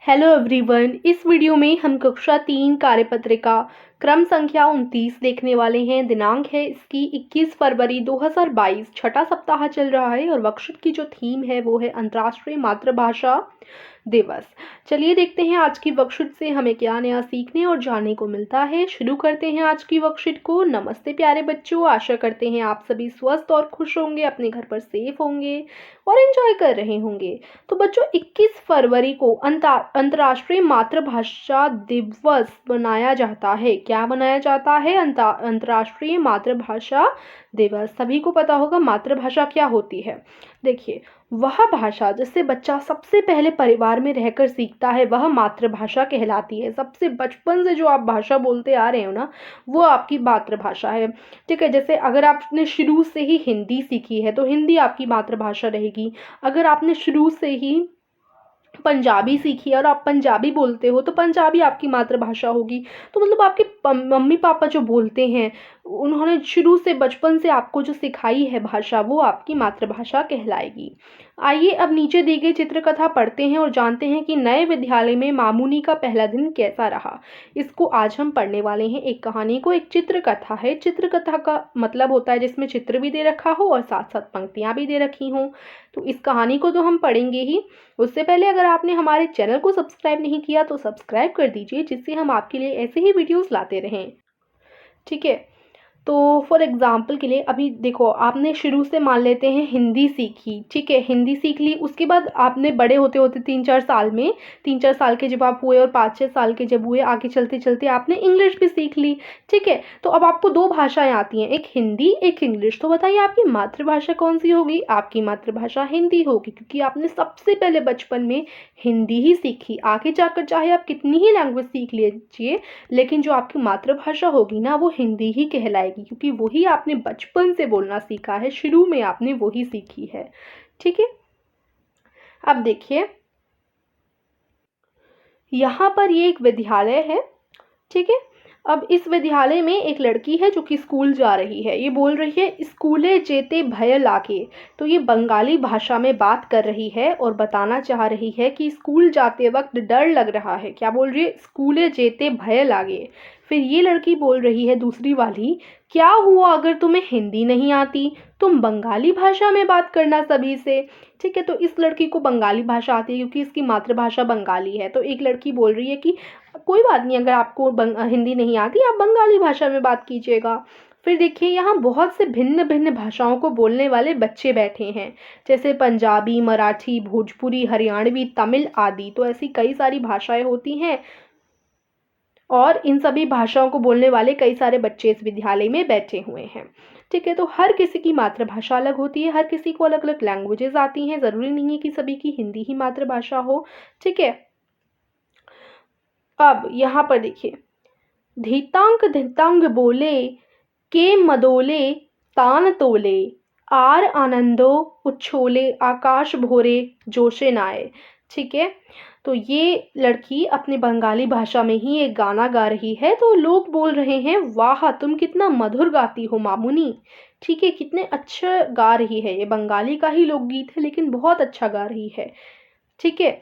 Hello everyone. इस video में हम कक्षा 3 कार्यपत्रिका क्रम संख्या 29 देखने वाले हैं। दिनांक है इसकी 21 फरवरी 2022। छठा सप्ताह चल रहा है और वर्कशीट की जो थीम है वो है अंतर्राष्ट्रीय मातृभाषा दिवस। चलिए देखते हैं आज की वर्कशीट से हमें क्या नया सीखने और जानने को मिलता है। शुरू करते हैं आज की वर्कशीट को। नमस्ते प्यारे बच्चों, आशा करते हैं आप सभी स्वस्थ और खुश होंगे, अपने घर पर सेफ होंगे और एंजॉय कर रहे होंगे। तो बच्चों 21 फरवरी को अंतर्राष्ट्रीय मातृभाषा दिवस मनाया जाता है। क्या मनाया जाता है? अंतर्राष्ट्रीय मातृभाषा दिवस। सभी को पता होगा मातृभाषा क्या होती है। देखिए, वह भाषा जिससे बच्चा सबसे पहले परिवार में रहकर सीखता है वह मातृभाषा कहलाती है। सबसे बचपन से जो आप भाषा बोलते आ रहे हो ना, वो आपकी मातृभाषा है। ठीक है, जैसे अगर आपने शुरू से ही हिंदी सीखी है तो हिंदी आपकी मातृभाषा रहेगी। अगर आपने शुरू से ही पंजाबी सीखी है और आप पंजाबी बोलते हो तो पंजाबी आपकी मातृभाषा होगी। तो मतलब आपके मम्मी पापा जो बोलते हैं, उन्होंने शुरू से बचपन से आपको जो सिखाई है भाषा, वो आपकी मातृभाषा कहलाएगी। आइए अब नीचे दी गई चित्रकथा पढ़ते हैं और जानते हैं कि नए विद्यालय में मामूनी का पहला दिन कैसा रहा। इसको आज हम पढ़ने वाले हैं। एक कहानी को एक चित्रकथा है। चित्रकथा का मतलब होता है जिसमें चित्र भी दे रखा हो और साथ साथ पंक्तियां भी दे रखी हों। तो इस कहानी को तो हम पढ़ेंगे ही। उससे पहले अगर आपने हमारे चैनल को सब्सक्राइब नहीं किया तो सब्सक्राइब कर दीजिए, जिससे हम आपके लिए ऐसे ही वीडियोस लाते रहें। ठीक है, तो फॉर एग्जाम्पल के लिए अभी देखो, आपने शुरू से मान लेते हैं हिंदी सीखी। ठीक है, हिंदी सीख ली, उसके बाद आपने बड़े होते होते 3-4 साल के जब आप हुए और 5-6 साल के जब हुए, आगे चलते चलते आपने इंग्लिश भी सीख ली। ठीक है, तो अब आपको 2 भाषाएं आती हैं, एक हिंदी एक इंग्लिश। तो बताइए आपकी मातृभाषा कौन सी होगी? आपकी मातृभाषा हिंदी होगी, क्योंकि आपने सबसे पहले बचपन में हिंदी ही सीखी। आगे जाकर चाहे आप कितनी ही लैंग्वेज सीख लीजिए, लेकिन जो आपकी मातृभाषा होगी ना, वो हिंदी ही कहलाएगी, क्योंकि वही आपने बचपन से बोलना सीखा है, शुरू में आपने वही सीखी है। ठीक है, अब देखिए यहाँ पर ये एक विद्यालय है। ठीक है, अब इस विद्यालय में एक लड़की है जो कि स्कूल जा रही है। ये बोल रही है स्कूले जेते भय लागे। तो ये बंगाली भाषा में बात कर रही है और बताना चाह रही है कि स्कूल जाते वक्त डर लग रहा है। क्या बोल रही है? स्कूले जेते भय लागे। फिर ये लड़की बोल रही है, दूसरी वाली, क्या हुआ अगर तुम्हें हिंदी नहीं आती? तुम बंगाली भाषा में बात करना सभी से। ठीक है, तो इस लड़की को बंगाली भाषा आती है क्योंकि इसकी मातृभाषा बंगाली है। तो एक लड़की बोल रही है कि कोई बात नहीं, अगर आपको हिंदी नहीं आती आप बंगाली भाषा में बात कीजिएगा। फिर देखिए, यहाँ बहुत से भिन्न भिन्न भाषाओं को बोलने वाले बच्चे बैठे हैं, जैसे पंजाबी, मराठी, भोजपुरी, हरियाणवी, तमिल आदि। तो ऐसी कई सारी भाषाएं होती हैं और इन सभी भाषाओं को बोलने वाले कई सारे बच्चे इस विद्यालय में बैठे हुए हैं। ठीक है, तो हर किसी की मातृभाषा अलग होती है, हर किसी को अलग अलग लैंग्वेजेस आती हैं। ज़रूरी नहीं है कि सभी की हिंदी ही मातृभाषा हो। ठीक है, अब यहाँ पर देखिए, धीतांग धितांग बोले के मदोले तान तोले, आर आनंदो उछोले आकाश भोरे जोशे नाए। ठीक है, तो ये लड़की अपनी बंगाली भाषा में ही एक गाना गा रही है। तो लोग बोल रहे हैं, वाह तुम कितना मधुर गाती हो मामुनी। ठीक है, कितने अच्छा गा रही है। ये बंगाली का ही लोकगीत है लेकिन बहुत अच्छा गा रही है। ठीक है,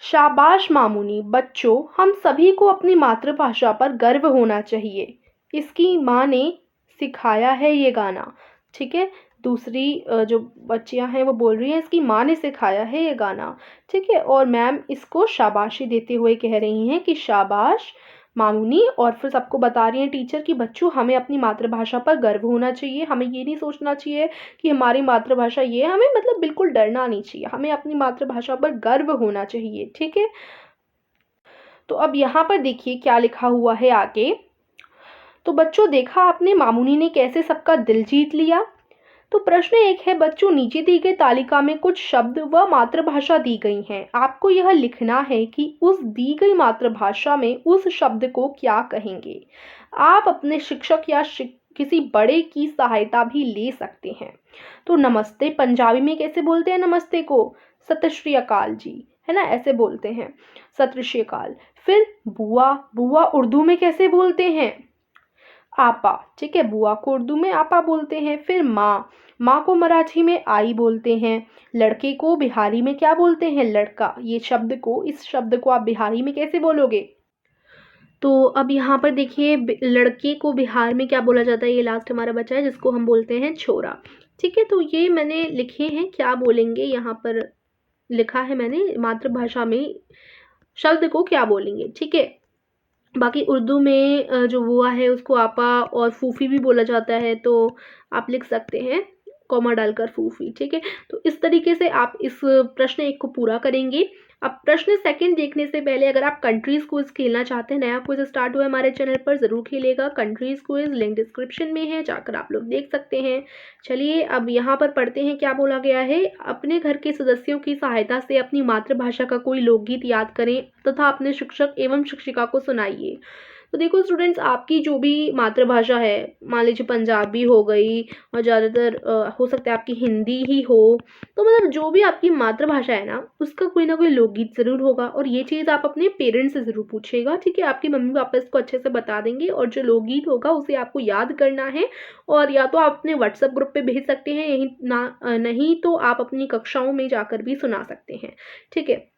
शाबाश मामुनी। बच्चों, हम सभी को अपनी मातृभाषा पर गर्व होना चाहिए। इसकी माँ ने सिखाया है ये गाना। ठीक है, दूसरी जो बच्चियां हैं वो बोल रही हैं इसकी माँ ने सिखाया है ये गाना। ठीक है, और मैम इसको शाबाशी देते हुए कह रही हैं कि शाबाश मामुनी। और फिर सबको बता रही हैं टीचर कि बच्चों, हमें अपनी मातृभाषा पर गर्व होना चाहिए। हमें ये नहीं सोचना चाहिए कि हमारी मातृभाषा ये है, हमें मतलब बिल्कुल डरना नहीं चाहिए, हमें अपनी मातृभाषा पर गर्व होना चाहिए। ठीक है, तो अब यहाँ पर देखिए क्या लिखा हुआ है आगे। तो बच्चों, देखा आपने मामुनी ने कैसे सबका दिल जीत लिया। तो प्रश्न एक है बच्चों, नीचे दी गई तालिका में कुछ शब्द व मातृभाषा दी गई हैं। आपको यह लिखना है कि उस दी गई मातृभाषा में उस शब्द को क्या कहेंगे। आप अपने शिक्षक या किसी बड़े की सहायता भी ले सकते हैं। तो नमस्ते पंजाबी में कैसे बोलते हैं नमस्ते को? सत श्री अकाल जी, है ना, ऐसे बोलते हैं, सत श्री अकाल। फिर बुआ, बुआ उर्दू में कैसे बोलते हैं? आपा, ठीक है, बुआ को उर्दू में आपा बोलते हैं। फिर माँ, माँ को मराठी में आई बोलते हैं। लड़के को बिहारी में क्या बोलते हैं? लड़का। ये शब्द को, इस शब्द को आप बिहारी में कैसे बोलोगे? तो अब यहाँ पर देखिए, लड़के को बिहार में क्या बोला जाता है, ये लास्ट हमारा बचा है, जिसको हम बोलते हैं छोरा। ठीक है, तो ये मैंने लिखे हैं, क्या बोलेंगे यहाँ पर लिखा है मैंने, मातृभाषा में शब्द को क्या बोलेंगे। ठीक है, बाकी उर्दू में जो बुआ है उसको आपा और फूफी भी बोला जाता है, तो आप लिख सकते हैं कॉमा डालकर फूफी। ठीक है, तो इस तरीके से आप इस प्रश्न एक को पूरा करेंगे। अब प्रश्न सेकंड देखने से पहले अगर आप कंट्रीज क्विज खेलना चाहते हैं, नया क्विज स्टार्ट हुआ है हमारे चैनल पर, ज़रूर खेलेगा कंट्रीज क्विज, लिंक डिस्क्रिप्शन में है, जाकर आप लोग देख सकते हैं। चलिए अब यहाँ पर पढ़ते हैं क्या बोला गया है। अपने घर के सदस्यों की सहायता से अपनी मातृभाषा का कोई लोकगीत याद करें तथा अपने शिक्षक एवं शिक्षिका को सुनाइए। तो देखो स्टूडेंट्स, आपकी जो भी मातृभाषा है, मान लीजिए पंजाबी हो गई और ज़्यादातर हो सकता है आपकी हिंदी ही हो, तो मतलब जो भी आपकी मातृभाषा है ना, उसका कोई ना कोई लोकगीत ज़रूर होगा, और ये चीज़ आप अपने पेरेंट्स से ज़रूर पूछिएगा। ठीक है, आपके मम्मी पापा इसको अच्छे से बता देंगे, और जो लोकगीत होगा उसे आपको याद करना है, और या तो आप अपने व्हाट्सएप ग्रुप पे भेज सकते हैं, यही ना नहीं तो आप अपनी कक्षाओं में जाकर भी सुना सकते हैं। ठीक है,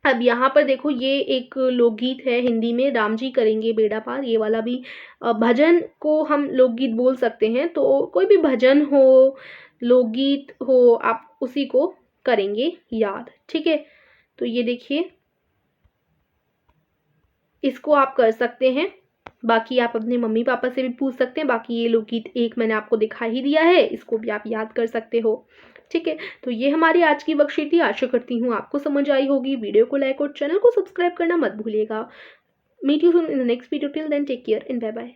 अब यहाँ पर देखो, ये एक लोकगीत है हिंदी में, राम जी करेंगे बेड़ा पार, ये वाला भी भजन को हम लोकगीत बोल सकते हैं। तो कोई भी भजन हो, लोकगीत हो, आप उसी को करेंगे याद। ठीक है, तो ये देखिए, इसको आप कर सकते हैं। बाकी आप अपने मम्मी पापा से भी पूछ सकते हैं। बाकी ये लोकगीत एक मैंने आपको दिखा ही दिया है, इसको भी आप याद कर सकते हो। ठीक है, तो ये हमारी आज की वर्कशीट थी। आशा करती हूँ आपको समझ आई होगी। वीडियो को लाइक और चैनल को सब्सक्राइब करना मत भूलिएगा। Meet you soon in the next video. Till then take care and bye bye.